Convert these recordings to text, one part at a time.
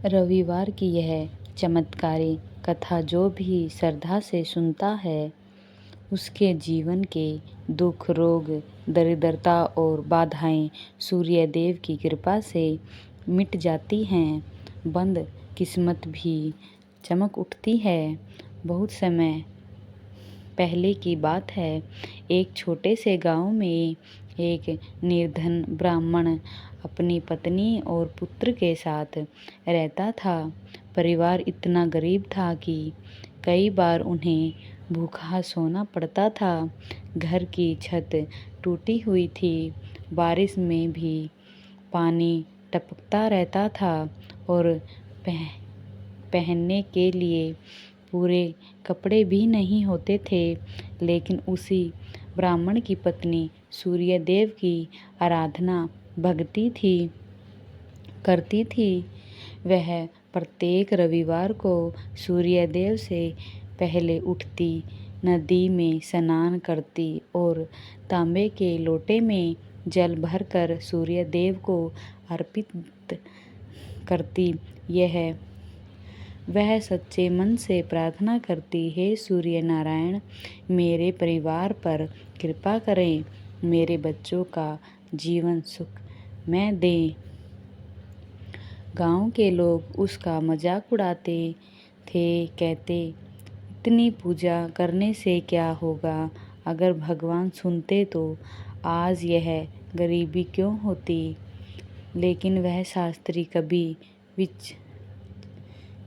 रविवार की यह चमत्कारी कथा जो भी श्रद्धा से सुनता है, उसके जीवन के दुख, रोग, दरिद्रता और बाधाएं सूर्यदेव की कृपा से मिट जाती हैं। बंद किस्मत भी चमक उठती है। बहुत समय पहले की बात है। एक छोटे से गांव में एक निर्धन ब्राह्मण अपनी पत्नी और पुत्र के साथ रहता था। परिवार इतना गरीब था कि कई बार उन्हें भूखा सोना पड़ता था। घर की छत टूटी हुई थी। बारिश में भी पानी टपकता रहता था और पहनने के लिए पूरे कपड़े भी नहीं होते थे। लेकिन उसी ब्राह्मण की पत्नी सूर्यदेव की आराधना भक्ति करती थी। वह प्रत्येक रविवार को सूर्यदेव से पहले उठती, नदी में स्नान करती और तांबे के लोटे में जल भरकर सूर्यदेव को अर्पित करती। वह सच्चे मन से प्रार्थना करती, हे सूर्य नारायण, मेरे परिवार पर कृपा करें, मेरे बच्चों का जीवन सुखमय दें। गांव के लोग उसका मजाक उड़ाते थे, कहते, इतनी पूजा करने से क्या होगा? अगर भगवान सुनते तो आज यह गरीबी क्यों होती? लेकिन वह शास्त्री कभी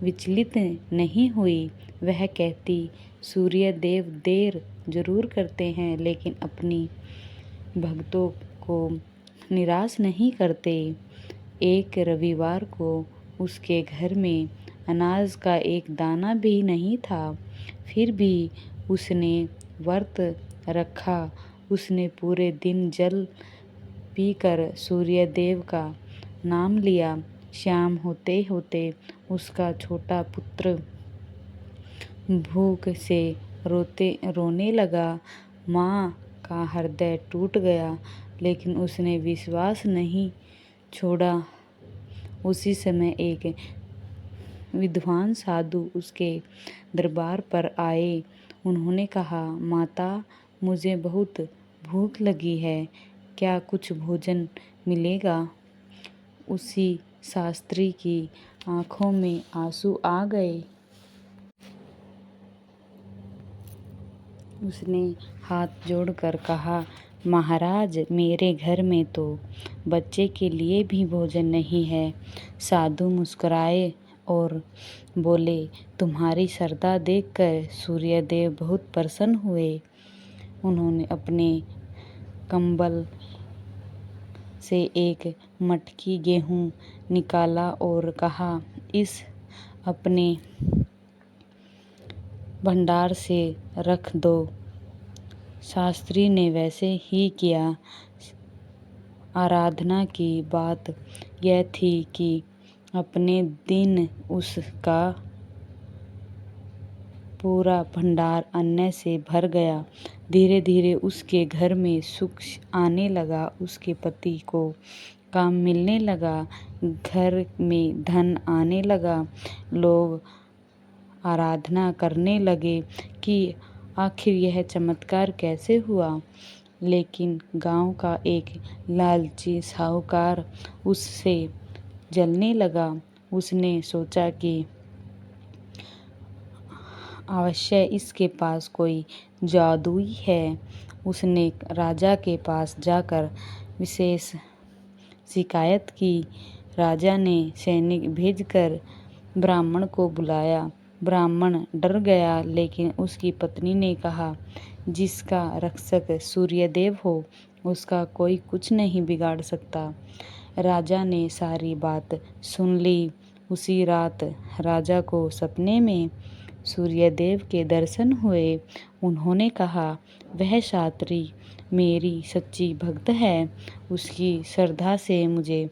विचलित नहीं हुई। वह कहती, सूर्यदेव देर जरूर करते हैं, लेकिन अपनी भक्तों को निराश नहीं करते। एक रविवार को उसके घर में अनाज का एक दाना भी नहीं था। फिर भी उसने व्रत रखा। उसने पूरे दिन जल पीकर सूर्यदेव का नाम लिया। शाम होते होते उसका छोटा पुत्र भूख से रोने लगा। माँ का हृदय टूट गया, लेकिन उसने विश्वास नहीं छोड़ा। उसी समय एक विद्वान साधु उसके दरबार पर आए। उन्होंने कहा, माता, मुझे बहुत भूख लगी है, क्या कुछ भोजन मिलेगा? उसी शास्त्री की आंखों में आंसू आ गए। उसने हाथ जोड़कर कहा, महाराज, मेरे घर में तो बच्चे के लिए भी भोजन नहीं है। साधु मुस्कुराए और बोले, तुम्हारी श्रद्धा देखकर सूर्यदेव बहुत प्रसन्न हुए। उन्होंने अपने कंबल से एक मटकी गेहूं निकाला और कहा, इस अपने भंडार से रख दो। शास्त्री ने वैसे ही किया। आराधना की बात यह थी कि अपने दिन उसका पूरा भंडार अन्न से भर गया। धीरे धीरे उसके घर में सुख आने लगा। उसके पति को काम मिलने लगा। घर में धन आने लगा। लोग आराधना करने लगे कि आखिर यह चमत्कार कैसे हुआ। लेकिन गांव का एक लालची साहूकार उससे जलने लगा। उसने सोचा कि अवश्य इसके पास कोई जादुई है। उसने राजा के पास जाकर विशेष शिकायत की। राजा ने सैनिक भेजकर ब्राह्मण को बुलाया। ब्राह्मण डर गया, लेकिन उसकी पत्नी ने कहा, जिसका रक्षक सूर्यदेव हो, उसका कोई कुछ नहीं बिगाड़ सकता। राजा ने सारी बात सुन ली। उसी रात राजा को सपने में सूर्यदेव के दर्शन हुए। उन्होंने कहा, वह शास्त्री मेरी सच्ची भक्त है। उसकी श्रद्धा से मुझे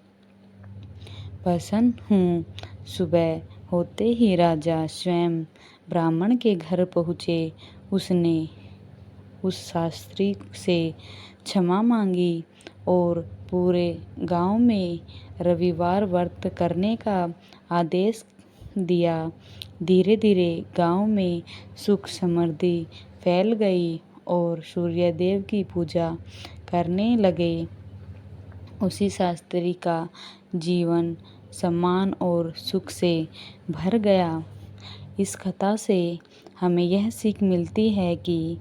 प्रसन्न हूँ। सुबह होते ही राजा स्वयं ब्राह्मण के घर पहुँचे। उसने उस शास्त्री से क्षमा मांगी और पूरे गांव में रविवार व्रत करने का आदेश दिया। धीरे धीरे गांव में सुख समृद्धि फैल गई और सूर्य देव की पूजा करने लगे। उसी शास्त्री का जीवन सम्मान और सुख से भर गया। इस कथा से हमें यह सीख मिलती है कि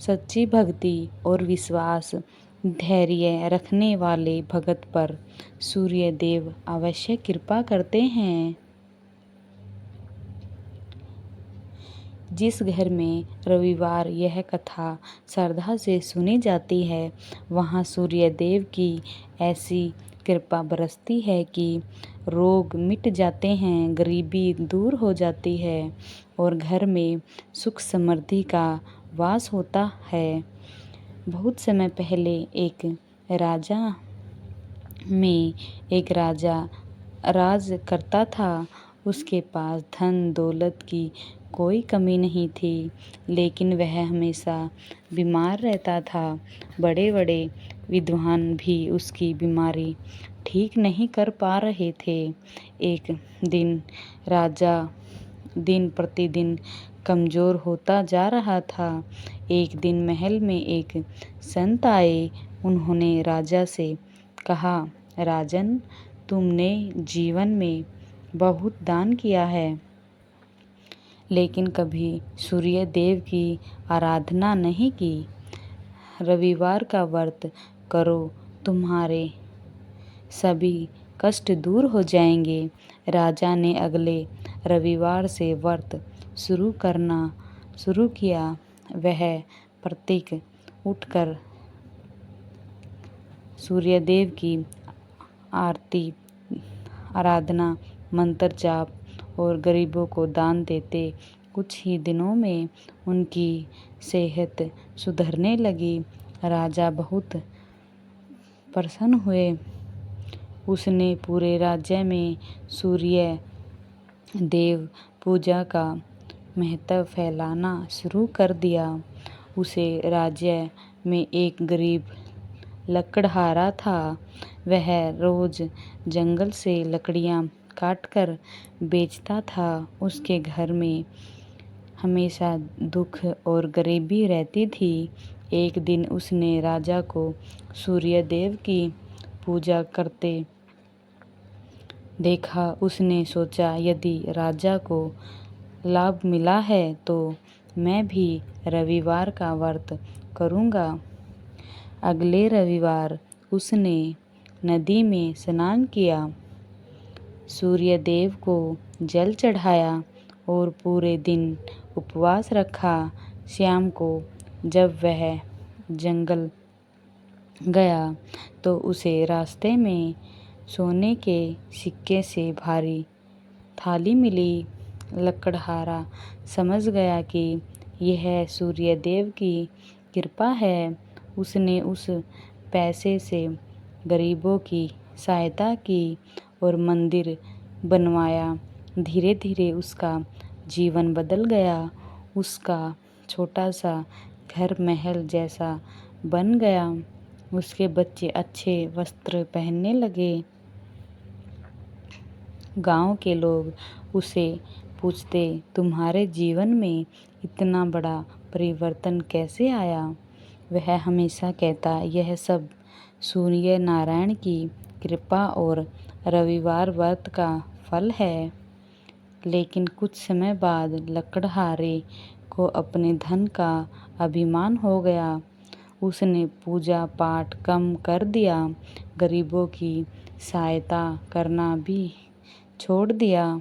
सच्ची भक्ति और विश्वास, धैर्य रखने वाले भगत पर सूर्य देव अवश्य कृपा करते हैं। जिस घर में रविवार यह कथा श्रद्धा से सुनी जाती है, वहाँ सूर्य देव की ऐसी कृपा बरसती है कि रोग मिट जाते हैं, गरीबी दूर हो जाती है और घर में सुख समृद्धि का वास होता है। बहुत समय पहले एक राजा राज करता था। उसके पास धन दौलत की कोई कमी नहीं थी, लेकिन वह हमेशा बीमार रहता था। बड़े बड़े विद्वान भी उसकी बीमारी ठीक नहीं कर पा रहे थे। एक दिन राजा दिन प्रतिदिन कमज़ोर होता जा रहा था। एक दिन महल में एक संत आए। उन्होंने राजा से कहा, राजन, तुमने जीवन में बहुत दान किया है, लेकिन कभी सूर्य देव की आराधना नहीं की। रविवार का व्रत करो, तुम्हारे सभी कष्ट दूर हो जाएंगे। राजा ने अगले रविवार से व्रत शुरू किया। वह प्रत्येक उठकर सूर्यदेव की आरती, आराधना, मंत्र जाप और गरीबों को दान देते। कुछ ही दिनों में उनकी सेहत सुधरने लगी। राजा बहुत प्रसन्न हुए। उसने पूरे राज्य में सूर्य देव पूजा का महत्व फैलाना शुरू कर दिया। उसे राज्य में एक गरीब लकड़हारा था। वह रोज जंगल से लकड़ियां काटकर बेचता था। उसके घर में हमेशा दुख और गरीबी रहती थी। एक दिन उसने राजा को सूर्य देव की पूजा करते देखा। उसने सोचा, यदि राजा को लाभ मिला है तो मैं भी रविवार का व्रत करूँगा। अगले रविवार उसने नदी में स्नान किया, सूर्य देव को जल चढ़ाया और पूरे दिन उपवास रखा। शाम को जब वह जंगल गया तो उसे रास्ते में सोने के सिक्के से भारी थाली मिली। लकड़हारा समझ गया कि यह सूर्य देव की कृपा है। उसने उस पैसे से गरीबों की सहायता की और मंदिर बनवाया। धीरे धीरे उसका जीवन बदल गया। उसका छोटा सा घर महल जैसा बन गया। उसके बच्चे अच्छे वस्त्र पहनने लगे। गांव के लोग उसे पूछते, तुम्हारे जीवन में इतना बड़ा परिवर्तन कैसे आया? वह हमेशा कहता, यह सब सूर्य नारायण की कृपा और रविवार व्रत का फल है। लेकिन कुछ समय बाद लकड़हारे को अपने धन का अभिमान हो गया। उसने पूजा पाठ कम कर दिया, गरीबों की सहायता करना भी छोड़ दिया।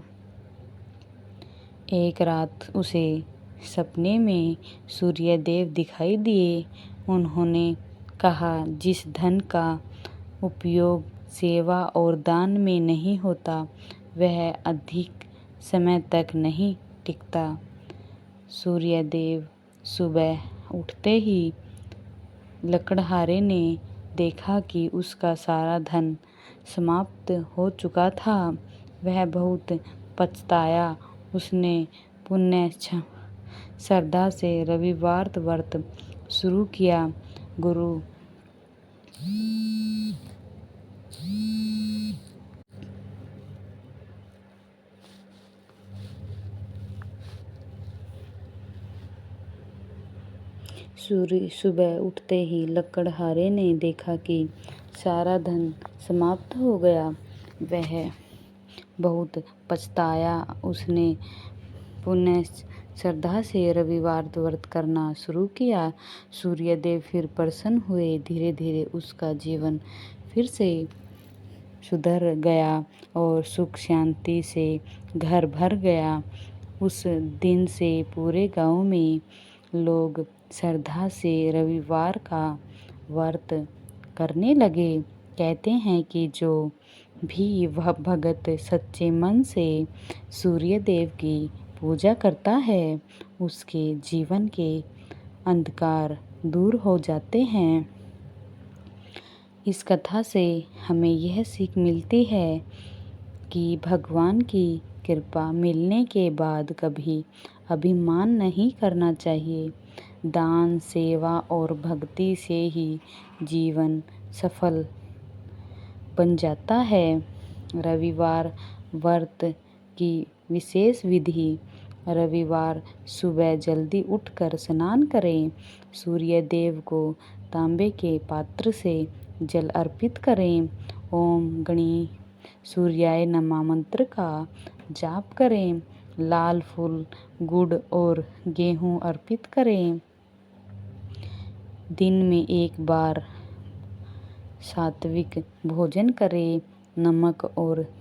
एक रात उसे सपने में सूर्य देव दिखाई दिए। उन्होंने कहा, जिस धन का उपयोग सेवा और दान में नहीं होता, वह अधिक समय तक नहीं टिकता। सूर्य देव सुबह उठते ही लकड़हारे ने देखा कि उसका सारा धन समाप्त हो चुका था। वह बहुत पछताया। उसने पुण्य श्रद्धा से रविवार व्रत शुरू किया। गुरु सूर्य सुबह उठते ही लकड़हारे ने देखा कि सारा धन समाप्त हो गया। वह बहुत पछताया। उसने पुनः श्रद्धा से रविवार व्रत करना शुरू किया। सूर्यदेव फिर प्रसन्न हुए। धीरे धीरे उसका जीवन फिर से सुधर गया और सुख शांति से घर भर गया। उस दिन से पूरे गांव में लोग श्रद्धा से रविवार का व्रत करने लगे। कहते हैं कि जो भी वह भगत सच्चे मन से सूर्यदेव की पूजा करता है उसके जीवन के अंधकार दूर हो जाते हैं। इस कथा से हमें यह सीख मिलती है कि भगवान की कृपा मिलने के बाद कभी अभिमान नहीं करना चाहिए। दान, सेवा और भक्ति से ही जीवन सफल बन जाता है। रविवार व्रत की विशेष विधि: रविवार सुबह जल्दी उठकर स्नान करें। सूर्य देव को तांबे के पात्र से जल अर्पित करें। ओम गणी सूर्याय नमः मंत्र का जाप करें। लाल फूल, गुड़ और गेहूं अर्पित करें। दिन में एक बार सात्विक भोजन करें। नमक और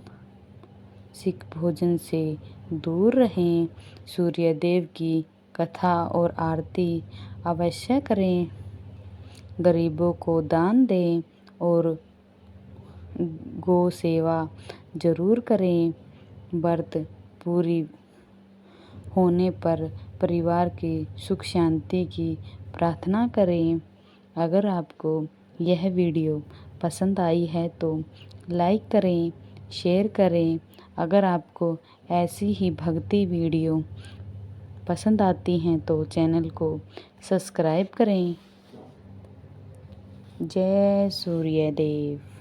सिक भोजन से दूर रहें। सूर्यदेव की कथा और आरती अवश्य करें। गरीबों को दान दें और गौ सेवा जरूर करें। व्रत पूरी होने पर परिवार की सुख शांति की प्रार्थना करें। अगर आपको यह वीडियो पसंद आई है तो लाइक करें, शेयर करें। अगर आपको ऐसी ही भक्ति वीडियो पसंद आती हैं तो चैनल को सब्सक्राइब करें। जय सूर्यदेव।